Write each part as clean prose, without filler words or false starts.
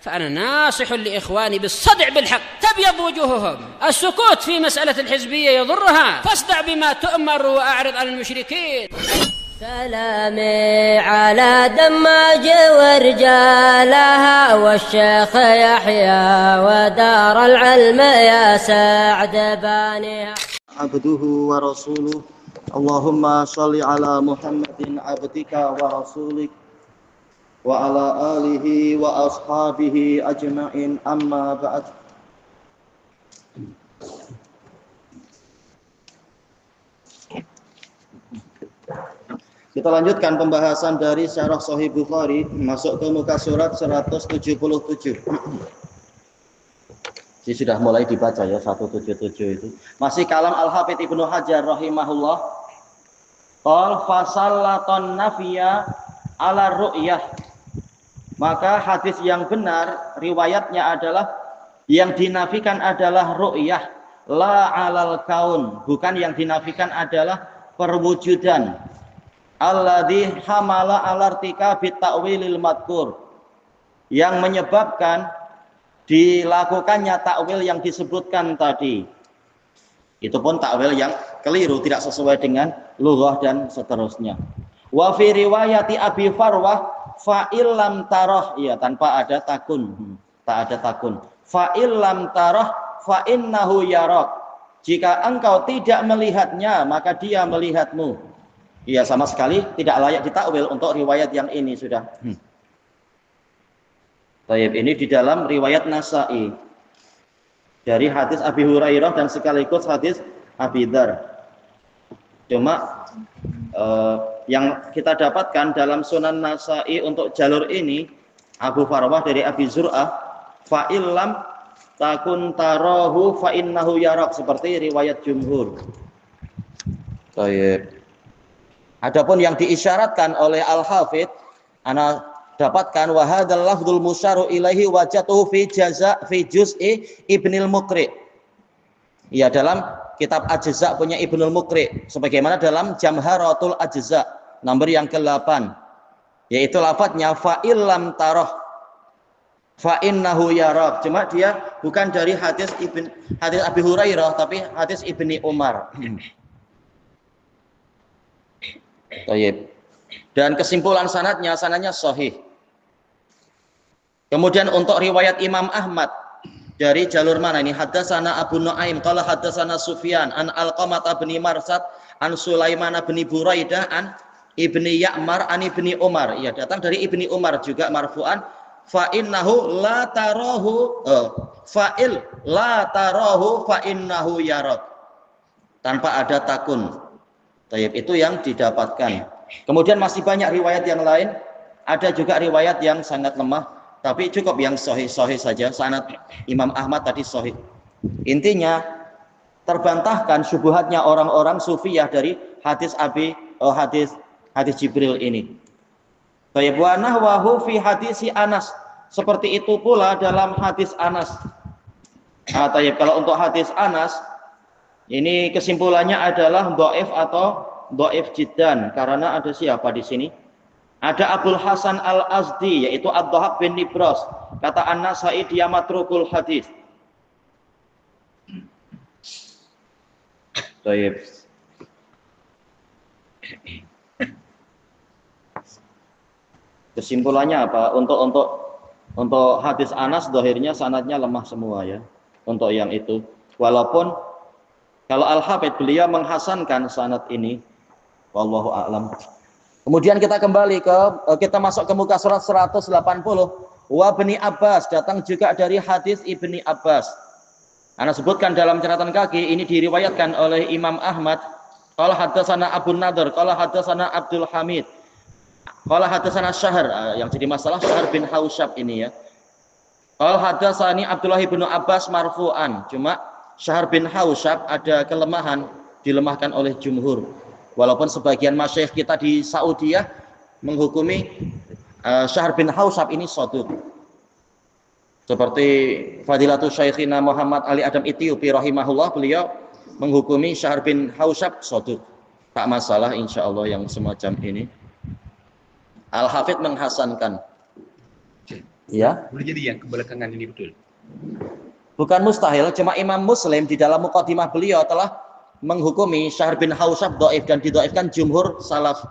فأنا ناصح لإخواني بالصدع بالحق تبيض وجوههم. السكوت في مسألة الحزبية يضرها، فاصدع بما تؤمر وأعرض عن المشركين. سلامي على دماج ورجالها والشيخ يحيى ودار العلم يا سعد بانها. عبده ورسوله اللهم صل على محمد عبدك ورسولك وعلى آله وأصحابه أجمعين أما بعد. Kita lanjutkan pembahasan dari Syarah Sahih Bukhari, masuk ke muka surat 177. Ini sudah mulai dibaca ya, 177 itu. Masih kalam Al-Hafidz Ibnu Hajar rahimahullah. Qal fasallaton nafiya ala ru'yah. Maka hadis yang benar riwayatnya adalah yang dinafikan adalah ru'yah, la alal kaun, bukan yang dinafikan adalah perwujudan. Alladzi hamala alartika bita'wilil madkur, yang menyebabkan dilakukannya takwil yang disebutkan tadi. Itu pun takwil yang keliru, tidak sesuai dengan lughah dan seterusnya. Wa fi riwayati Abi Farwah fa'il lam tarah, ya tanpa ada takun, tak ada takun. Fa'il lam tarah fa innahu yarak. Jika engkau tidak melihatnya, maka dia melihatmu. Ya, sama sekali tidak layak ditakwil untuk riwayat yang ini sudah. Baik, ini di dalam riwayat Nasa'i dari hadis Abi Hurairah dan sekaligus hadis Abi Dzar. Cuma yang kita dapatkan dalam Sunan Nasa'i untuk jalur ini, Abu Farwah dari Abi Zur'ah, fa illam takun tarahu fa innahu yarak, seperti riwayat jumhur. Baik. Adapun yang diisyaratkan oleh Al-Hafidz, ana dapatkan wa hadzal lafdzul musyaru ilaihi wajatuhu fi juz'i Ibnul Muqri. Ya, dalam kitab Ajza punya Ibnul Muqri, sebagaimana dalam Jamharatul Ajza nomor yang ke-8, yaitu lafadznya fa illam tarah fa innahu yarak. Cuma dia bukan dari hadis Abi Hurairah, tapi hadis Ibni Umar. Baik. Dan kesimpulan sanadnya sahih. Kemudian untuk riwayat Imam Ahmad dari jalur mana ini? Haddatsana Abu Nuaim qala haddatsana Sufyan an Alqamah bin Marsad an Sulaiman bin Buraidah an Ibni Ya'mar an Ibni Umar. Ya, datang dari Ibni Umar juga marfu'an fa innahu la tarahu fa'il la tarahu fa innahu yarak. Tanpa ada takun. Tayyib, itu yang didapatkan. Kemudian masih banyak riwayat yang lain. Ada juga riwayat yang sangat lemah, tapi cukup yang sahih saja. Sanad Imam Ahmad tadi sahih. Intinya terbantahkan syubhatnya orang-orang sufiyah dari hadis hadis Jibril ini. Tayyib, wa nahwahu fi hadisi Anas. Seperti itu pula dalam hadis Anas. Tayyib, kalau untuk hadis Anas ini kesimpulannya adalah dhaif atau dhaif jiddan, karena ada siapa di sini? Ada Abul Hasan Al-Azdi, yaitu Ad-Dhahab bin Nibras. Kata An-Nasa'i dia matrukul hadis. Baik. Kesimpulannya apa? Untuk hadis Anas zahirnya sanadnya lemah semua ya. Untuk yang itu, walaupun kalau Al-Hafidz beliau menghasankan sanad ini, wallahu a'lam. Kemudian kita kembali kita masuk ke muka surat 180. Wa Ibni Abbas, datang juga dari hadis Ibni Abbas. Ana sebutkan dalam catatan kaki, ini diriwayatkan oleh Imam Ahmad. Qala haddatsana Abu Nadhr, qala haddatsana Abdul Hamid, qala haddatsana Syahr, yang jadi masalah Syahr bin Hausyab ini ya. Qala haddatsani Abdullah bin Abbas marfu'an. Cuma Syahr bin Hausyab ada kelemahan, dilemahkan oleh jumhur. Walaupun sebagian masyayikh kita di Saudi menghukumi Syahr bin Hausyab ini shaduq. Seperti Fadilatul Syaikhina Muhammad Ali Adam Ethiopi rahimahullah, beliau menghukumi Syahr bin Hausyab shaduq. Tak masalah insyaallah yang semacam ini. Al-Hafidz menghasankan. Ya. Boleh jadi yang kebelakangan ini betul. Bukan mustahil, cuma Imam Muslim di dalam muqaddimah beliau telah menghukumi Syahr bin Hausyab dhaif dan didhaifkan jumhur salaf.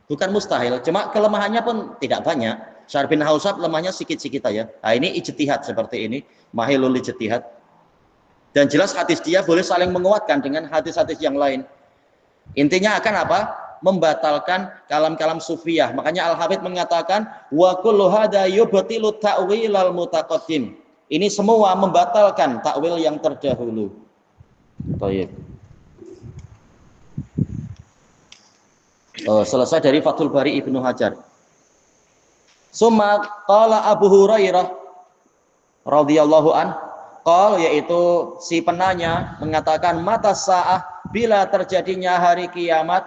Bukan mustahil, cuma kelemahannya pun tidak banyak. Syahr bin Hausyab lemahnya sikit-sikit aja. Nah, ini ijtihad seperti ini, mahilul ijtihad. Dan jelas hadis dia boleh saling menguatkan dengan hadis-hadis yang lain. Intinya akan apa? Membatalkan kalam-kalam sufiyah. Makanya Al-Hafidz mengatakan wa kullu hadza yubtilu ta'wilal mutaqaddim. Ini semua membatalkan takwil yang terdahulu. Baik. Selesai dari Fathul Bari Ibnu Hajar. Summa qala Abu Hurairah radhiyallahu an, qala, yaitu si penanya mengatakan mata sa'ah, bila terjadinya hari kiamat.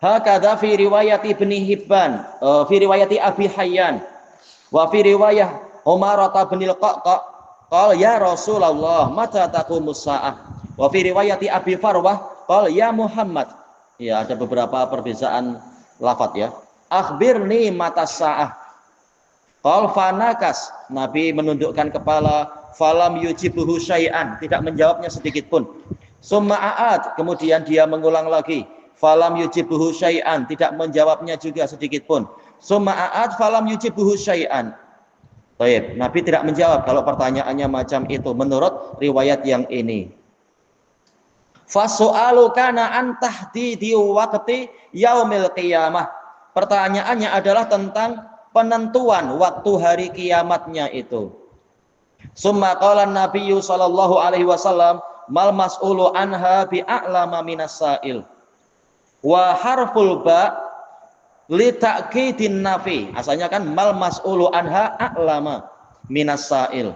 Hakadha fi riwayat Ibni Hibban, fi riwayati Abi Hayyan, wa fi riwayah Umar bin Al-Qaqqa, qala ya Rasulullah mata taqumus sa'ah. Wa fi riwayati Abi Farwah, qala ya Muhammad. Ya, ada beberapa perbedaan lafaz ya. Akhbirni mata sa'ah. Qala fanakas, Nabi menundukkan kepala, falam yujibuhu syai'an, tidak menjawabnya sedikit pun. Summa a'ad, kemudian dia mengulang lagi, falam yujibuhu syai'an, tidak menjawabnya juga sedikit pun. Summa a'ad falam yujibuhu syai'an. Baik, Nabi tidak menjawab kalau pertanyaannya macam itu menurut riwayat yang ini. Fasu'alu kana an tahdidi waqti yaumil qiyamah. Pertanyaannya adalah tentang penentuan waktu hari kiamatnya itu. Summa qala Nabiyyu sallallahu alaihi wasallam mal mas'ulu anha bi a'lama minas sa'il. Wa harful ba li ta'kidin nafi. Asalnya kan mal mas'ulu anha a'lama minas sa'il.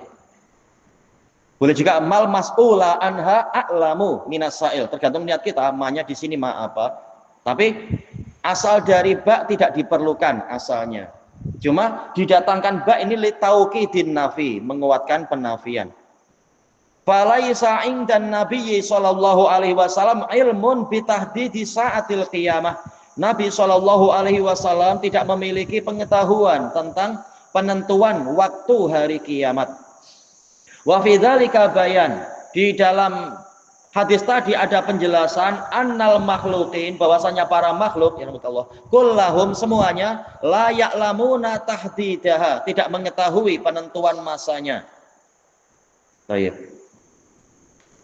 Boleh juga mal mas'ula anha a'lamu minas sa'il. Tergantung niat kita, ma-nya di sini ma apa. Tapi asal dari ba tidak diperlukan asalnya. Cuma didatangkan ba ini li taukidin nafi, menguatkan penafian. Falaisa indan Nabi sallallahu alaihi wasallam ilmun bi tahdidi sa'atil qiyamah. Nabi sallallahu alaihi wasallam tidak memiliki pengetahuan tentang penentuan waktu hari kiamat. Wa fi dzalika bayan, di dalam hadis tadi ada penjelasan annal makhluqin, bahwasanya para makhluk ya Allah kullahum semuanya la ya'lamuna tahdidaha, tidak mengetahui penentuan masanya. Baik.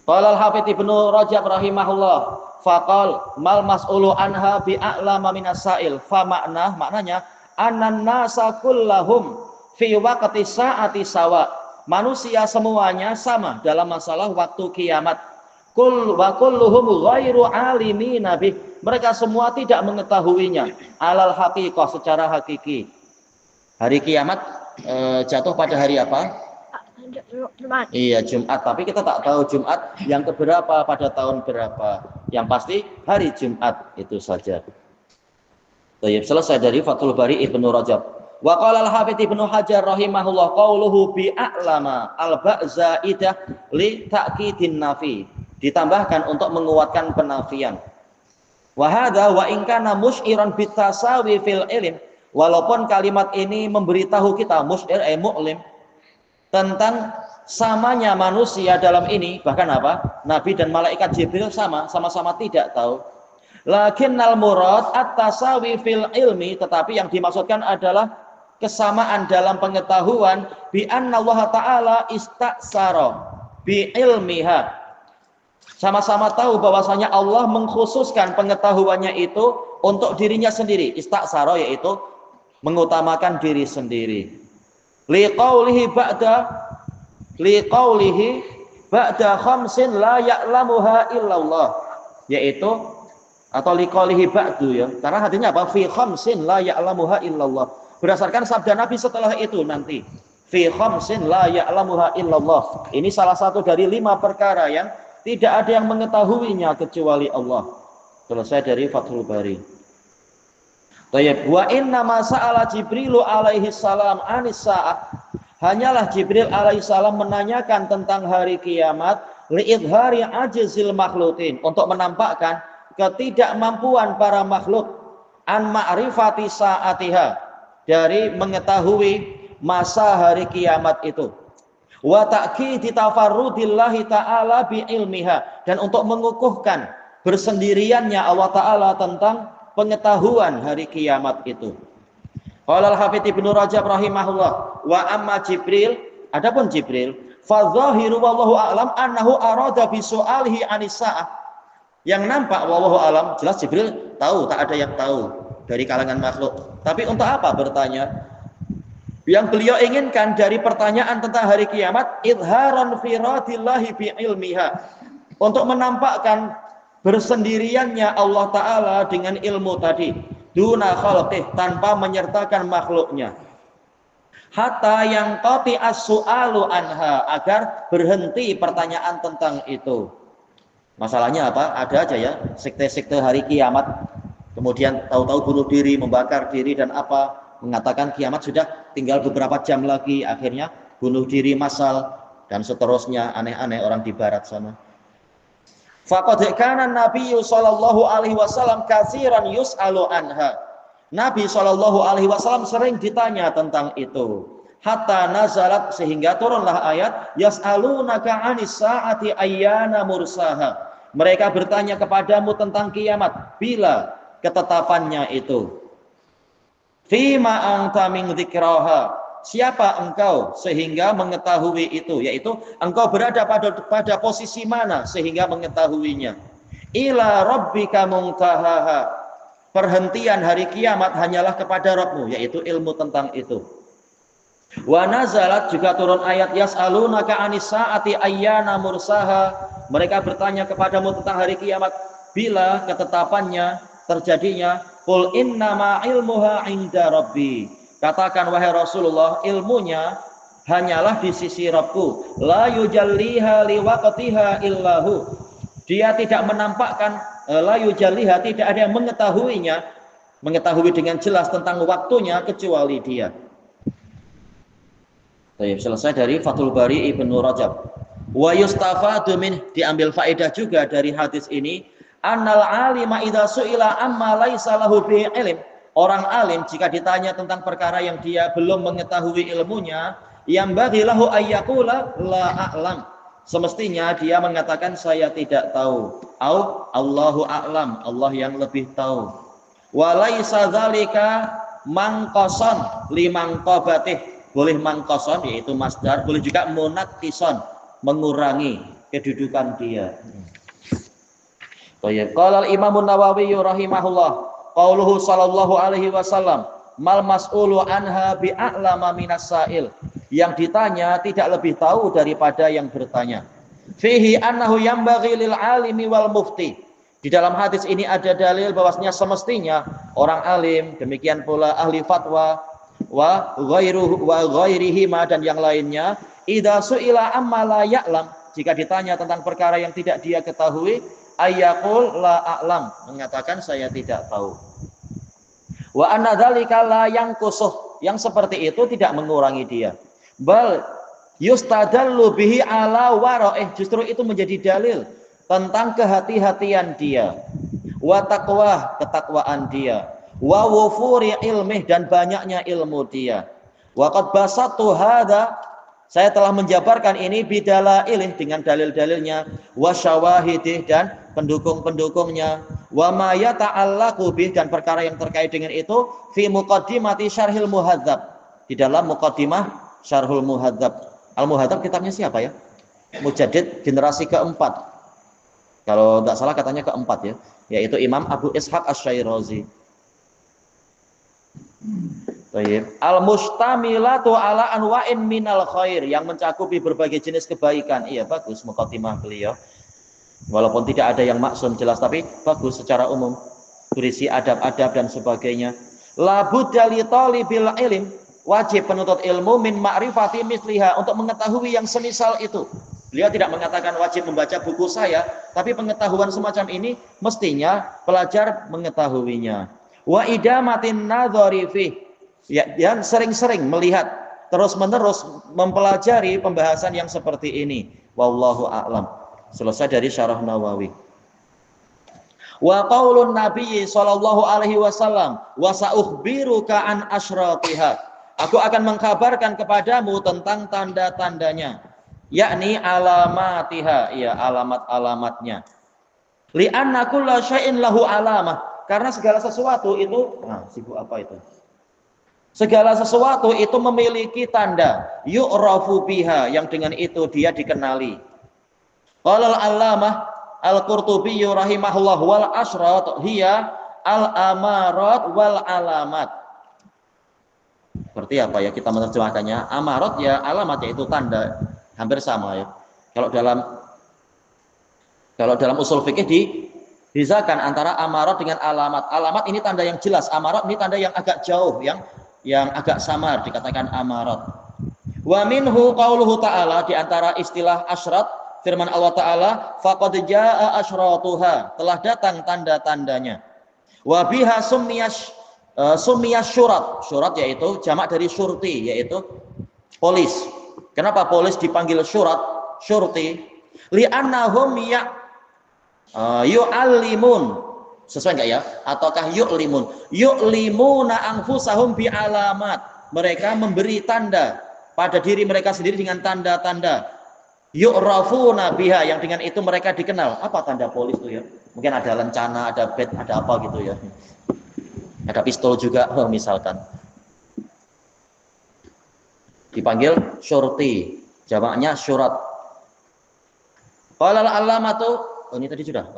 Qala al-Hafidz Ibnu Rajab rahimahullah, faqal mal mas'ulu anha bi a'lama minas sa'il, fa maknanya annan nasa kullahum fi waqti sa'ati sawa. Manusia semuanya sama dalam masalah waktu kiamat. Kul wa kulluhum ghairu alimin nabi. Mereka semua tidak mengetahuinya alal haqiqah, secara hakiki. Hari kiamat jatuh pada hari apa? Jumat. Iya, Jumat. Tapi kita tak tahu Jumat yang keberapa, pada tahun berapa. Yang pasti hari Jumat itu saja. Baik, selesai dari Fathul Bari Ibnu Rajab. Wa qala al-Hafidz Ibnu Hajar rahimahullah qauluhu bi a'lama al-ba'zaidah li ta'kidin nafi. Ditambahkan untuk menguatkan penafian. Wa hadza wa in kana musyiran bitasawi fil ilm. Walaupun kalimat ini memberitahu kita musyir mu'lim tentang samanya manusia dalam ini, bahkan apa? Nabi dan malaikat Jibril sama-sama tidak tahu. Lakinnal murad at-tasawi fil ilmi, tetapi yang dimaksudkan adalah kesamaan dalam pengetahuan, bi anna Allah Ta'ala istaksara bi ilmiha. Sama-sama tahu bahwasanya Allah mengkhususkan pengetahuannya itu untuk dirinya sendiri. Istaksara yaitu mengutamakan diri sendiri. Liqaulihi ba'da khamsin la ya'lamuha illallah, yaitu atau liqaulihi ba'du ya. Karena hadisnya apa? Fi khamsin la ya'lamuha illallah. Berdasarkan sabda Nabi setelah itu nanti, fi khamsin la ya'lamuha illallah. Ini salah satu dari 5 perkara yang tidak ada yang mengetahuinya kecuali Allah. Selesai dari Fathul Bari. Baik, wa inna ma sa'ala Jibrilu alaihi salam anis sa'ah. Hanyalah Jibril alaihi salam menanyakan tentang hari kiamat li'idhari ajzil makhluqin, untuk menampakkan ketidakmampuan para makhluk an ma'rifati sa'atiha, dari mengetahui masa hari kiamat itu. Wa ta'kidi tafarrudillahi ta'ala bi ilmiha, dan untuk mengukuhkan bersendiriannya Allah Ta'ala tentang pengetahuan hari kiamat itu. Qala al-Hafidz Ibnu Rajab rahimahullah, wa amma Jibril, adapun Jibril, fa dhahiru wallahu a'lam annahu arada bi su'alihi anis sa'ah. Yang nampak wallahu a'lam, jelas Jibril tahu, tak ada yang tahu dari kalangan makhluk. Tapi untuk apa bertanya? Yang beliau inginkan dari pertanyaan tentang hari kiamat, idharan firadillahi bi ilmiha, untuk menampakkan bersendiriannya Allah Ta'ala dengan ilmu tadi, duna khalqih, tanpa menyertakan makhluknya, hatta yang qati as-su'alu anha, agar berhenti pertanyaan tentang itu. Masalahnya apa? Ada aja ya sekte-sekte hari kiamat, kemudian tahu-tahu bunuh diri, membakar diri dan apa, mengatakan kiamat sudah tinggal beberapa jam lagi, akhirnya bunuh diri massal dan seterusnya, aneh-aneh orang di barat sana. Faqad kana Nabi sallallahu alaihi wasallam katsiran yus'alu anha. Nabi sallallahu alaihi wasallam sering ditanya tentang itu. Hatta nazalat, sehingga turunlah ayat yas'alunaka 'anis sa'ati ayyana mursaha. Mereka bertanya kepadamu tentang kiamat, bila ketetapannya itu. Fima anta min dzikraha, siapa engkau sehingga mengetahui itu, yaitu engkau berada pada posisi mana sehingga mengetahuinya. Ila rabbika muntahaha, perhentian hari kiamat hanyalah kepada Rabbmu, yaitu ilmu tentang itu. Wa nazalat, juga turun ayat yas'alunaka 'anis sa'ati ayyana mursaha, mereka bertanya kepadamu tentang hari kiamat, bila ketetapannya, terjadinya. Qul innama ilmuha 'inda rabbi, katakan wahai Rasulullah, ilmunya hanyalah di sisi Rabbku. La yujalliha liwaqtiha illahu, dia tidak menampakkan, la yujalliha, tidak ada yang mengetahuinya, mengetahui dengan jelas tentang waktunya kecuali dia. Baik, selesai dari Fathul Bari Ibnu Rajab. Wa yustafadu min, diambil faedah juga dari hadis ini, annal alima idza su'ila amma laisa lahu bihi ilm, orang alim jika ditanya tentang perkara yang dia belum mengetahui ilmunya, yang bagi lahu ayyaqula la a'lam, semestinya dia mengatakan saya tidak tahu, au Allahu a'lam, Allah yang lebih tahu. Wa laisa dzalika mangqasan limangqabatih, boleh mangqasan yaitu masdar, boleh juga munaqqisan, mengurangi kedudukan dia. Qala al-Imam an-Nawawi rahimahullah, qauluhu sallallahu alaihi wasallam, mal mas'ulu anha bi'a'lama minas sa'il, yang ditanya tidak lebih tahu daripada yang bertanya. Fihi annahu yanbaghi lil alimi wal mufti, di dalam hadis ini ada dalil bahwasanya semestinya orang alim, demikian pula ahli fatwa, wa ghairihima, dan yang lainnya, idza su'ila amma la ya'lam, jika ditanya tentang perkara yang tidak dia ketahui, ayyaqul la a'lam, mengatakan saya tidak tahu. Wa anna dzalika la yanqusuh, yang seperti itu tidak mengurangi dia. Bal yustadallu bihi ala wara'ih, justru itu menjadi dalil tentang kehati-hatian dia. Wa taqwa, ketakwaan dia. Wa wufuri ilmih, dan banyaknya ilmu dia. Wa qad basatu hadza, saya telah menjabarkan ini bidalailih, dengan dalil-dalilnya, wa syawahidih, dan pendukung-pendukungnya, wa ma yata'allaqu bih, dan perkara yang terkait dengan itu, fi muqaddimati syarhil muhadzab, di dalam muqaddimah syarhul muhadzab. Al-Muhadzab kitabnya siapa ya? Mujaddid generasi keempat, kalau tidak salah katanya keempat ya, yaitu Imam Abu Ishaq Asy-Syairazi. Al-mustamilatu ala anwa'in minal khair, yang mencakupi berbagai jenis kebaikan. Iya, bagus muqaddimah beliau. Walaupun tidak ada yang maksum jelas, tapi bagus secara umum, berisi adab-adab dan sebagainya. La budda li talibil ilm, wajib penuntut ilmu min ma'rifati misliha, untuk mengetahui yang semisal itu. Beliau tidak mengatakan wajib membaca buku saya, tapi pengetahuan semacam ini mestinya pelajar mengetahuinya. Wa idamatin nadhari fih, yang sering-sering melihat, terus-menerus mempelajari pembahasan yang seperti ini. Wallahu a'lam. Selesai dari Syarah Nawawi. Wa qaulun Nabi sallallahu alaihi wasallam, wa sa'ukhbiruka an asyratiha, Aku akan mengkabarkan kepadamu tentang tanda-tandanya, yakni alamatiha, ya alamat-alamatnya. Li'anna kulla syai'in lahu alamah, karena segala sesuatu itu, sibuk apa itu? Segala sesuatu itu memiliki tanda, yu'rafu biha, yang dengan itu dia dikenali. Qala al-allamah al-Qurtubi rahimahullah, wal asrat hiya al-amarat wal alamat. Seperti apa ya kita menerjemahkannya? Amarat ya alamat, yaitu tanda, hampir sama ya. Kalau dalam usul fikih dibedakan antara amarat dengan alamat. Alamat ini tanda yang jelas, amarat ini tanda yang agak jauh, yang agak samar, dikatakan amarat. Wa minhu qauluhu ta'ala, di antara istilah asyrat firman Allah Ta'ala, faqad jaa asyratuha, telah datang tanda-tandanya. Wa biha summiyas syurat. Syurat yaitu jamak dari syurti, yaitu polis. Kenapa polis dipanggil syurat, syurti? Li'annahum yu'allimun. Sesuai enggak ya? Ataukah yu'limun? Yu'limuna anfusahum bi alamat. Mereka memberi tanda pada diri mereka sendiri dengan tanda-tanda. Yu'rafuna biha, yang dengan itu mereka dikenal. Apa tanda polis itu ya? Mungkin ada lencana, ada bed, ada apa gitu ya. Ada pistol juga misalkan. Dipanggil syurti, jamaknya syurat. Qala al-allamatu, ini tadi sudah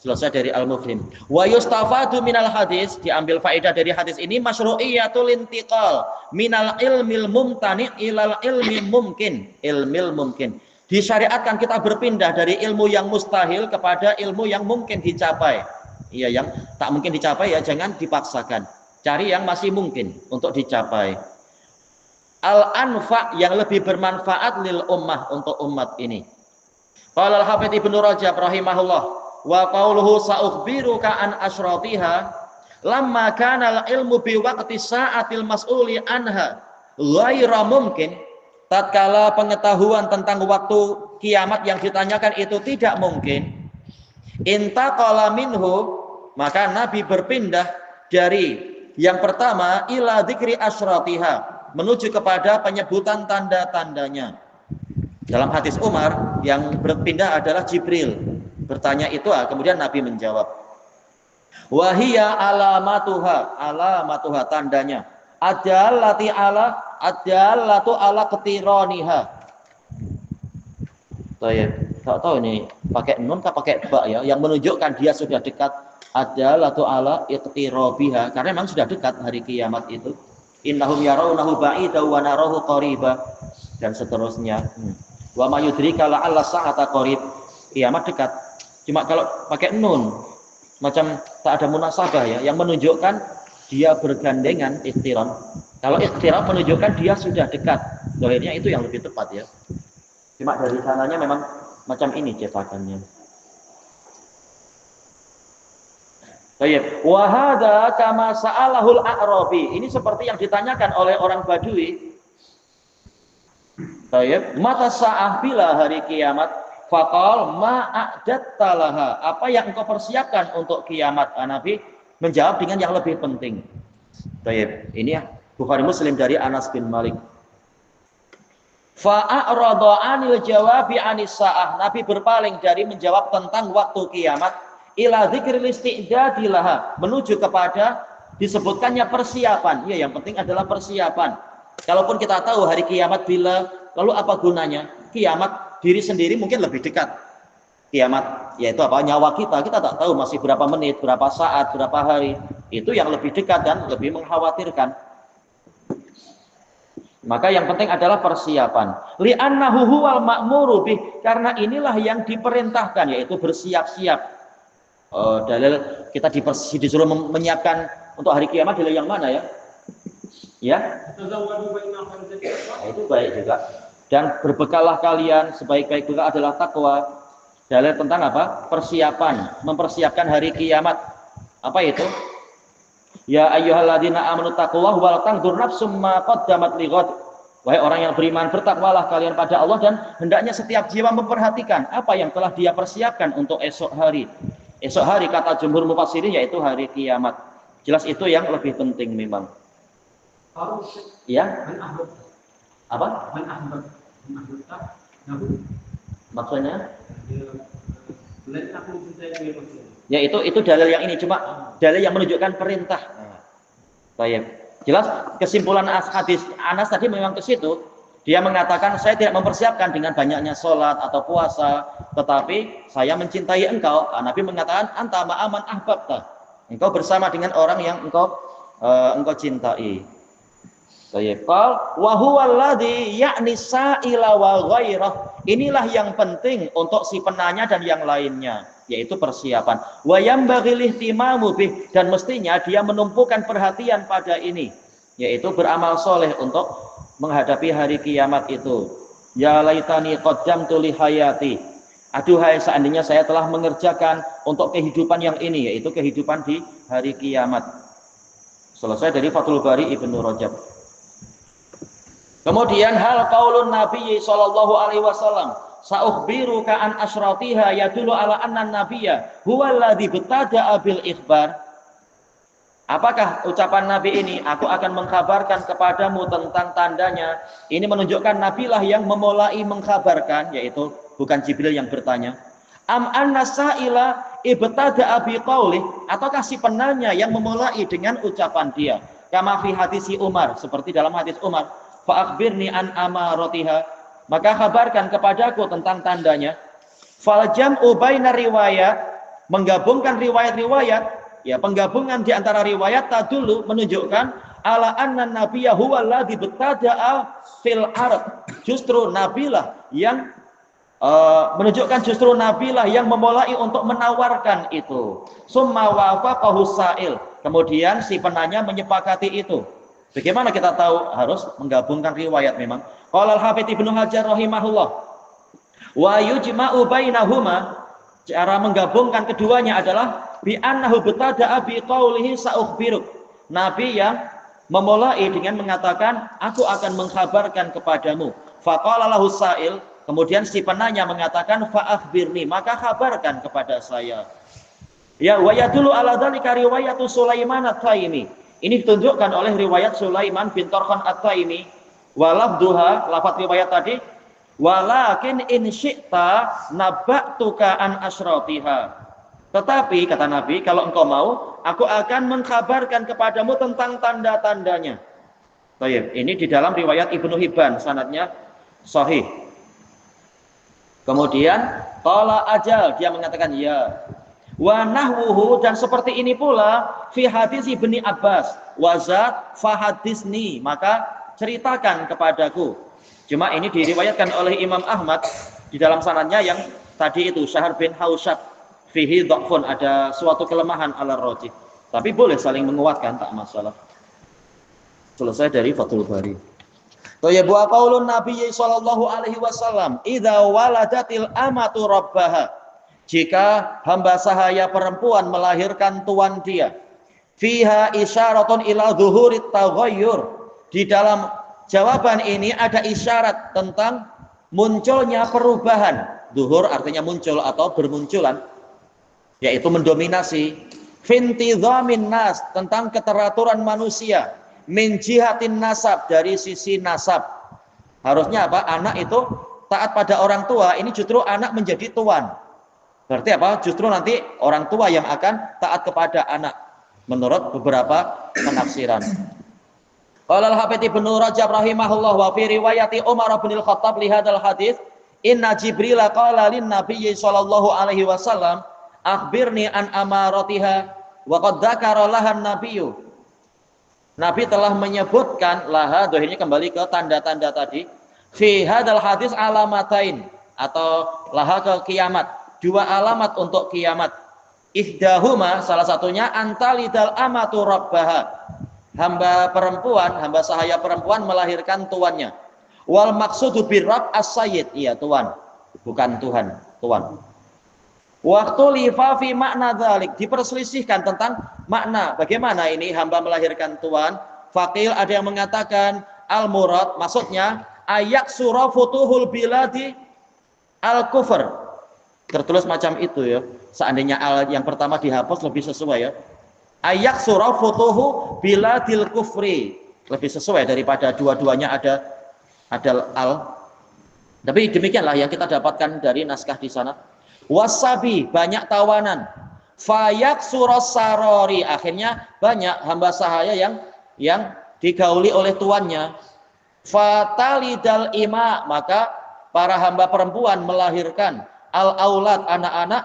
selesai dari al-mufhim. Wa yustafadu minal hadis, diambil faedah dari hadis ini, masyru'iyatul intiqal minal ilmil mumtani ilal ilmi mumkin. Ilmil mumkin, disyariatkan kita berpindah dari ilmu yang mustahil kepada ilmu yang mungkin dicapai. Iya, yang tak mungkin dicapai ya jangan dipaksakan, cari yang masih mungkin untuk dicapai. Al-anfa, yang lebih bermanfaat lil ummah, untuk umat ini. Qala al-Hafidz Ibnu Rajab rahimahullah, wa qauluhu sa'ukhbiruka an asyratiha lamma kana al-ilmu bi waqti sa'atil mas'uli anha ghaira mumkin. Tatkala pengetahuan tentang waktu kiamat yang ditanyakan itu tidak mungkin, intaqala minhu, maka Nabi berpindah dari yang pertama ila dzikri asyratiha, menuju kepada penyebutan tanda-tandanya. Dalam hadis Umar, yang berpindah adalah Jibril. Bertanya itu, kemudian Nabi menjawab. Wahia alamatuha, tandanya. Adallatu ala ketironiha. Tahu ini pakai nun atau pakai ba ya, yang menunjukkan dia sudah dekat. Adallatu ala iqtirobiha, karena memang sudah dekat hari kiamat itu. Innahum yarawnahu ba'ida wa narahu qariba, dan seterusnya. Wa ma yudrika la'alla sa'ata qarib, kiamat dekat. Cuma kalau pakai nun macam tak ada munasabah ya, yang menunjukkan dia bergandengan ikhtiron. Kalau ikhtiron menunjukkan dia sudah dekat. Dohirnya itu yang lebih tepat ya. Cuma dari sananya memang macam ini cetakannya. Baik, wa hadza kama sa'alahul a'rabi. Ini seperti yang ditanyakan oleh orang Badui. Baik, mata sa'ah, bila hari kiamat? Faqal ma'adatta laha, apa yang engkau persiapkan untuk kiamat? Nabi menjawab dengan yang lebih penting. Baik, ini ya Bukhari Muslim dari Anas bin Malik. Fa'arada 'anil jawabi 'anis sa'ah. Nabi berpaling dari menjawab tentang waktu kiamat, ila dzikril isti'dadi laha, menuju kepada disebutkannya persiapan. Ya, yang penting adalah persiapan. Kalaupun kita tahu hari kiamat bila, lalu apa gunanya? Kiamat diri sendiri mungkin lebih dekat. Kiamat yaitu apa? Nyawa kita tak tahu masih berapa menit, berapa saat, berapa hari. Itu yang lebih dekat dan lebih mengkhawatirkan. Maka yang penting adalah persiapan. Li'annahu huwal ma'muru bih, karena inilah yang diperintahkan, yaitu bersiap-siap. Dalil kita disuruh menyiapkan untuk hari kiamat dalil yang mana ya? Ya? Itu baik juga. Dan berbekallah kalian, sebaik-baik bekal adalah takwa. Dalil tentang apa? Persiapan, mempersiapkan hari kiamat. Apa itu? Ya ayyuhalladzina amanu taqullaha wal tanzur nafsum ma qaddamat lighad. Wahai orang yang beriman, bertakwalah kalian pada Allah, dan hendaknya setiap jiwa memperhatikan apa yang telah dia persiapkan untuk esok hari. Esok hari kata jumhur mufassirin yaitu hari kiamat. Jelas itu yang lebih penting memang. Ya. Apa? Maksudnya? Ya itu dalil yang ini, cuma dalil yang menunjukkan perintah. Baik. Jelas kesimpulan hadis Anas tadi memang ke situ. Dia mengatakan saya tidak mempersiapkan dengan banyaknya sholat atau puasa, tetapi saya mencintai engkau. Nabi mengatakan anta ma'aman ahbabta. Engkau bersama dengan orang yang engkau cintai. Baik. Wa huwa alladhi ya'ni sa'ila wa ghairah. Inilah yang penting untuk si penanya dan yang lainnya, yaitu persiapan. Wa yambaghi ihtimamu bih, dan mestinya dia menumpukan perhatian pada ini, yaitu beramal soleh untuk menghadapi hari kiamat itu. Ya laitani qaddamtu li hayati. Aduhai seandainya saya telah mengerjakan untuk kehidupan yang ini, yaitu kehidupan di hari kiamat. Selesai dari Fathul Bari Ibnu Rajab. Kemudian hal qaulun Nabi sallallahu alaihi wasallam sa'ukhbiruka an asyratiha yadullu ala anna nabiyya huwa alladhi btada bil ikhbar. Apakah ucapan Nabi ini, aku akan mengkabarkan kepadamu tentang tandanya, ini menunjukkan Nabilah yang memulai mengkabarkan, yaitu bukan Jibril yang bertanya. Am anna sa'ila ibtada bi qaulih, ataukah si penanya yang memulai dengan ucapan dia, kama fi hadisi Umar, seperti dalam hadis Umar, fa akhbirni an amaratiha, maka kabarkan kepadaku tentang tandanya. Fal jam'u baina riwayat, menggabungkan riwayat-riwayat, ya penggabungan di antara riwayat tadulu menunjukkan ala anna nabiyya huwa alladhi btada'a fil ard. Justru nabilah yang menunjukkan justru nabilah yang memulai untuk menawarkan itu. Summa wafaqahu sa'il, kemudian si penanya menyepakati itu. Bagaimana kita tahu? Harus menggabungkan riwayat memang. Qala al-Hafidz Ibnu Hajar rahimahullah wa yujma'u bainahuma, cara menggabungkan keduanya adalah bi annahu btada'a bi qaulihi sa'ukhbiruk. Nabi yang memulai dengan mengatakan aku akan mengkhabarkan kepadamu. Faqala lahu sa'il, kemudian si penanya mengatakan fa akhbirni, maka kabarkan kepada saya. Ya wa yadullu ala dzalika riwayatu Sulaiman at-Taimi. Ini ditunjukkan oleh riwayat Sulaiman bin Tarkhan at-Taimi. Wa lafdhuha, lafaz riwayat tadi, walakin in syi'ta naba'tuka an asyratiha. Tetapi kata Nabi, kalau engkau mau, aku akan mengkabarkan kepadamu tentang tanda-tandanya. Baik, ini di dalam riwayat Ibnu Hibban, sanadnya sahih. Kemudian qala ajal, dia mengatakan ya. Wa nahwuhu, dan seperti ini pula fi hadis Ibnu Abbas, wazat fa hadisni, maka ceritakan kepadaku. Cuma ini diriwayatkan oleh Imam Ahmad di dalam sanadnya yang tadi itu Syahr bin Hausyab fihi dhafun, ada suatu kelemahan ala rajih. Tapi boleh saling menguatkan, tak masalah. Selesai dari Fathul Bari. Tayyib wa qaulun Nabi sallallahu alaihi wasallam, idza waladatil amatu rabbaha, jika hamba sahaya perempuan melahirkan tuan dia, fiha isyaratun ila zuhurit taghayyur, di dalam jawaban ini ada isyarat tentang munculnya perubahan. Zuhur artinya muncul atau bermunculan, yaitu mendominasi. Fintidhamin nas, tentang keteraturan manusia. Min jihatin nasab, dari sisi nasab. Harusnya apa? Anak itu taat pada orang tua, ini justru anak menjadi tuan. Berarti apa? Justru nanti orang tua yang akan taat kepada anak, menurut beberapa penafsiran. Qala al-Hafidz Ibnu Rajab rahimahullah wa fi riwayati Umar bin al-Khattab li hadzal hadits, inna Jibril qala lin Nabiy sallallahu alaihi wasallam akhbirni an amaratiha wa qad dzakara laha an-nabiyyu. Nabi telah menyebutkan laha, dohirnya kembali ke tanda-tanda tadi. Fi hadzal hadits alamatain, atau laha ke kiamat. Dua alamat untuk kiamat. Ihdahuma, salah satunya antalidal amatu rabbaha, hamba perempuan, hamba sahaya perempuan melahirkan tuannya. Wal maqsudu birrab as-sayyid, iya tuan, bukan Tuhan, tuan. Waktu lifa fi makna dzalik, diperselisihkan tentang makna bagaimana ini hamba melahirkan tuan. Faqil, ada yang mengatakan al-murad, maksudnya ayak surah futuhul biladi al-kufr. Tertulis macam itu ya. Seandainya al yang pertama dihapus lebih sesuai ya. Ayak surah futuhu biladil kufri, lebih sesuai daripada dua-duanya ada al. Tapi demikianlah yang kita dapatkan dari naskah di sana. Wasabi, banyak tawanan. Fayak suros sarori, akhirnya banyak hamba sahaya yang digauli oleh tuannya. Fatalidal ima, maka para hamba perempuan melahirkan al-aulad, anak-anak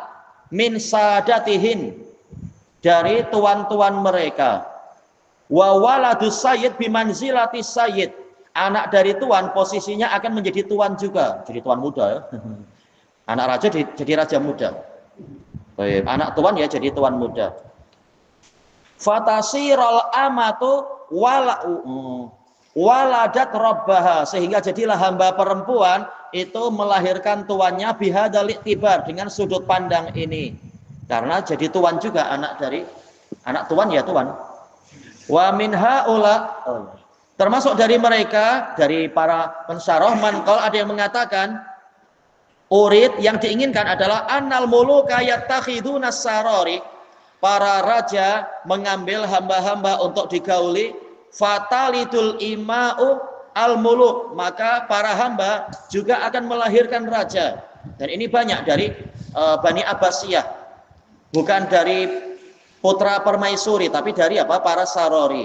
min sadatihin, dari tuan-tuan mereka. Wa waladus sayyid bimanzilati sayyid, anak dari tuan posisinya akan menjadi tuan juga, jadi tuan muda ya. Anak raja jadi raja muda. Baik, anak tuan ya jadi tuan muda. Fatasirul amatu waladat rabbaha, sehingga jadilah hamba perempuan itu melahirkan tuannya bihadzal iktibar, dengan sudut pandang ini. Karena jadi tuan juga anak tuan ya tuan. Wa min haula, termasuk dari mereka, dari para pensyarah, man qala, ada yang mengatakan urid, yang diinginkan adalah annal muluka yattakhiduna sarari, para raja mengambil hamba-hamba untuk digauli. Fatalidul ima'u al-muluk, maka para hamba juga akan melahirkan raja. Dan ini banyak dari Bani Abbasiyah, bukan dari putra permaisuri, tapi dari para sarori.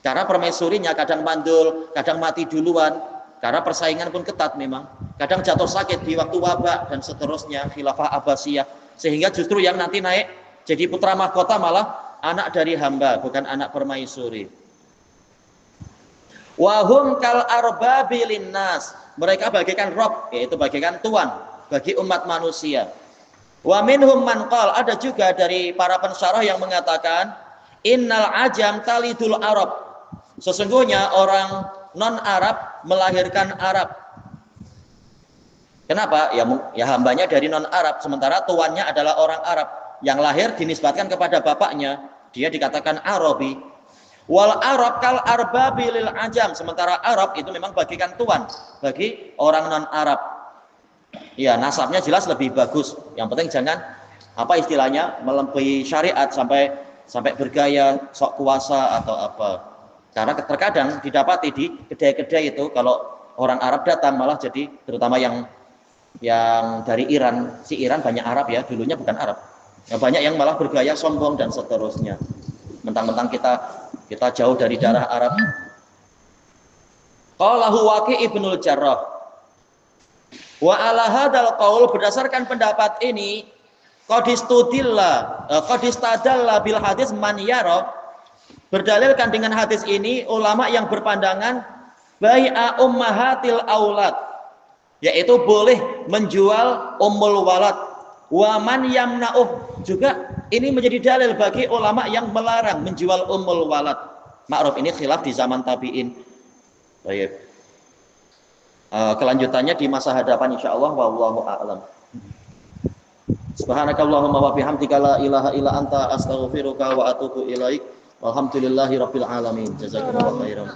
Karena permaisurinya kadang mandul, kadang mati duluan, karena persaingan pun ketat memang. Kadang jatuh sakit di waktu wabah dan seterusnya, khilafah Abbasiyah. Sehingga justru yang nanti naik jadi putra mahkota malah anak dari hamba, bukan anak permaisuri. Wahum kal arbabi linnas, mereka bagaikan rob, yaitu bagaikan tuan bagi umat manusia. Wa minhum man qal, ada juga dari para pensyarah yang mengatakan innal ajam talidul arab, sesungguhnya orang non Arab melahirkan Arab. Kenapa? Ya hambanya dari non Arab, sementara tuannya adalah orang Arab. Yang lahir dinisbatkan kepada bapaknya, dia dikatakan Arabi. Wal Arab kal arbabi lil ajam, sementara Arab itu memang bagikan tuan bagi orang non Arab. Ya, nasabnya jelas lebih bagus. Yang penting jangan istilahnya melampaui syariat sampai bergaya sok kuasa atau apa. Karena terkadang didapati di kedai-kedai itu kalau orang Arab datang malah jadi, terutama yang dari Iran, si Iran banyak Arab ya, dulunya bukan Arab. Ya, banyak yang malah bergaya sombong dan seterusnya. Mentang-mentang kita jauh dari darah Arab. Qalahu Waqi' ibnul Jarrah. Wa ala hadzal qaul, berdasarkan pendapat ini, qad istadalla bil hadis man yara, berdalilkan dengan hadis ini ulama yang berpandangan bai'a ummahatil aulad, yaitu boleh menjual ummul walad. Wa man yamna'uh, juga ini menjadi dalil bagi ulama yang melarang menjual ummul walad. Ma'ruf, ini khilaf di zaman tabi'in. Baik. Kelanjutannya di masa hadapan insyaallah, wallahu a'lam. Subhanakallahumma wa bihamdika la ilaha illa anta astaghfiruka wa atubu ilaik. Walhamdulillahirabbil alamin. Jazakumullahu khairan.